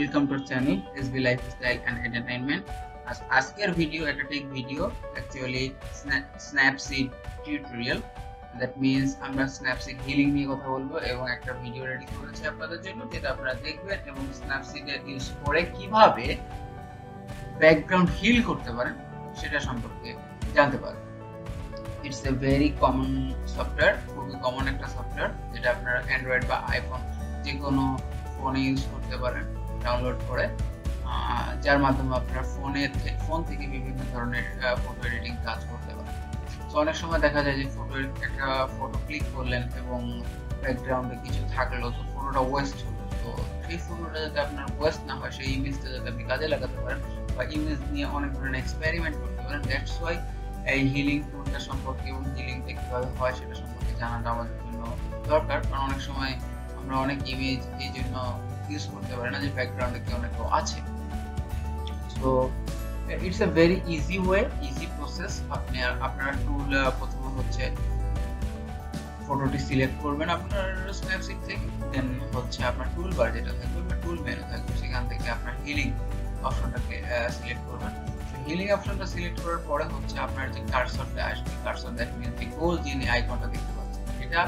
Welcome to channel SB Lifestyle and Entertainment. আজকের video একটা take video actually Snapseed tutorial. That means আমরা Snapseed healing নিয়ে কথা বলবো এবং একটা ভিডিও রেডি করেছি আপনাদের জন্য, যেটা আপনারা দেখবেন এবং Snapseed ইউজ করে কিভাবে ব্যাকগ্রাউন্ড হিল করতে পারেন সেটা সম্পর্কে জানতে পারবেন। It's a very common software, খুবই কমন একটা সফটওয়্যার যেটা আপনারা অ্যান্ড্রয়েড বা আইফোন যে কোনো ফোনে ইউজ করতে পারেন ডাউনলোড করে, যার মাধ্যমে আপনার ফোন থেকে বিভিন্ন ধরনের ফটো এডিটিং কাজ করতে পারেন। তো অনেক সময় দেখা যায় যে একটা ফটো ক্লিক করলেন এবং ব্যাকগ্রাউন্ডে কিছু থাকলো, তো ফটোটা ওয়েস্ট হলো। তো সেই ফটোটা যাতে আপনার ওয়েস্ট না হয়, সেই ইমেজটা যাতে আপনি কাজে লাগাতে পারেন বা ইমেজ নিয়ে অনেক ধরনের এক্সপেরিমেন্ট করতে পারেন, দ্যাটস ওয়াই এই হিলিং টুলটা সম্পর্কে এবং হিলিংটা কীভাবে হয় সেটা সম্পর্কে জানাটা আমাদের জন্য দরকার। কারণ অনেক সময় আমরা অনেক ইমেজ এই জন্য ইউজ করতে পারি না যে ব্যাকগ্রাউন্ডে কেউ না কেউ আছে। So it's a very easy way, easy process. আপনার টুল প্রথমে হচ্ছে ফটোটি সিলেক্ট করবেন আপনার স্ন্যাপসিড থেকে, দেন হচ্ছে আপনার টুল বার যেটা থাকবে বা টুল মেনু থাকবে, সেখান থেকে আপনার হিলিং অপশনটাকে সিলেক্ট করবেন। হিলিং অপশনটা সিলেক্ট করার পরে হচ্ছে আপনার যে কার্সরটা আসবে, কার্সর দ্যাট মিন্স যে গোল যে আইকনটা দেখতে পাচ্ছেন, এটা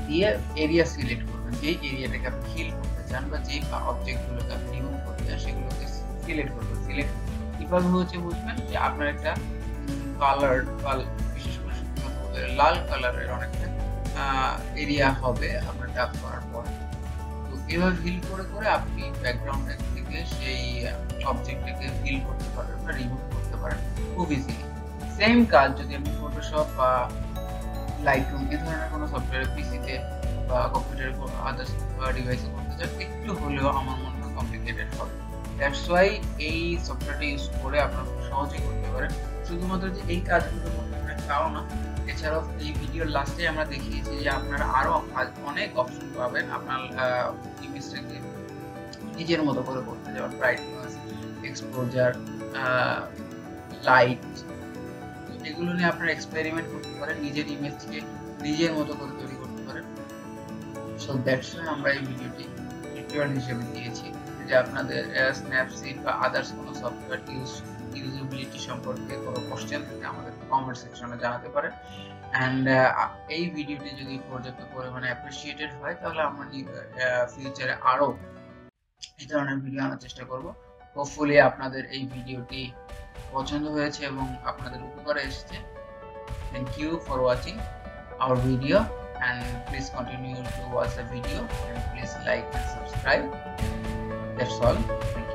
দিয়ে এরিয়া সিলেক্ট করবেন। যেই এরিয়াটাকে আপনি হিল করতে চান বা যেই অবজেক্টগুলোকে আপনি রিমুভ করতে চান সেগুলোকে সিলেক্ট করবেন। সিলেক্ট কিভাবে হচ্ছে বুঝবেন যে আপনার একটা কালার বা বিশেষ করে লাল কালারের অনেকটা এরিয়া হবে আপনার ট্যাপ করার পর। তো এভাবে হিল করে করে আপনি ব্যাকগ্রাউন্ড থেকে সেই অবজেক্টটাকে হিল করতে পারেন বা রিমুভ করতে পারেন খুব ইজিলি। সেম কাজ যদি আপনি ফটোশপ বা লাইটরুম এই ধরনের কোনো সফটওয়্যার পিসিতে বা কম্পিউটারে আদার্স ডিভাইসে করতে চান, একটু হলেও আমার মনে হয় কমপ্লিকেটেড হবে। দ্যাটস ওয়াই এই সফটওয়্যারটা ইউজ করে আপনারা খুব সহজেই করতে পারেন। শুধুমাত্র যে এই কাজগুলো করতে পারেন তাও না, এছাড়াও এই ভিডিওর লাস্টে আমরা দেখিয়েছি যে আপনারা আরো অনেক অপশন পাবেন আপনার ইমেজটাকে নিজের মতো করে করতে, যেমন ব্রাইটনেস, এক্সপোজার, লাইট, এগুলো নিয়ে আপনারা এক্সপেরিমেন্ট করতে পারেন, নিজের ইমেজকে নিজের মতো করে তৈরি করতে পারেন। সো দ্যাটস ওয়াই আমরা এই ভিডিওটি টিউটোরিয়াল হিসেবে দিয়েছি, যে আপনাদের স্ন্যাপসিড বা আদার্স কোনো সফটওয়্যার ইউজেবিলিটি সম্পর্কে কোনো কোশ্চেন থাকে আমাদের কমেন্ট সেকশনে জানাতে পারেন। অ্যান্ড এই ভিডিওটি যদি পর্যাপ্ত পরিমাণে অ্যাপ্রিসিয়েটেড হয় তাহলে আমরা ফিউচারে আরও এই ধরনের ভিডিও আনার চেষ্টা করব। হোপফুলি আপনাদের এই ভিডিওটি পছন্দ হয়েছে এবং আপনাদের উপকারে এসেছে। Thank you for watching our video and please continue to watch the video and please like and subscribe. That's all. Thank you.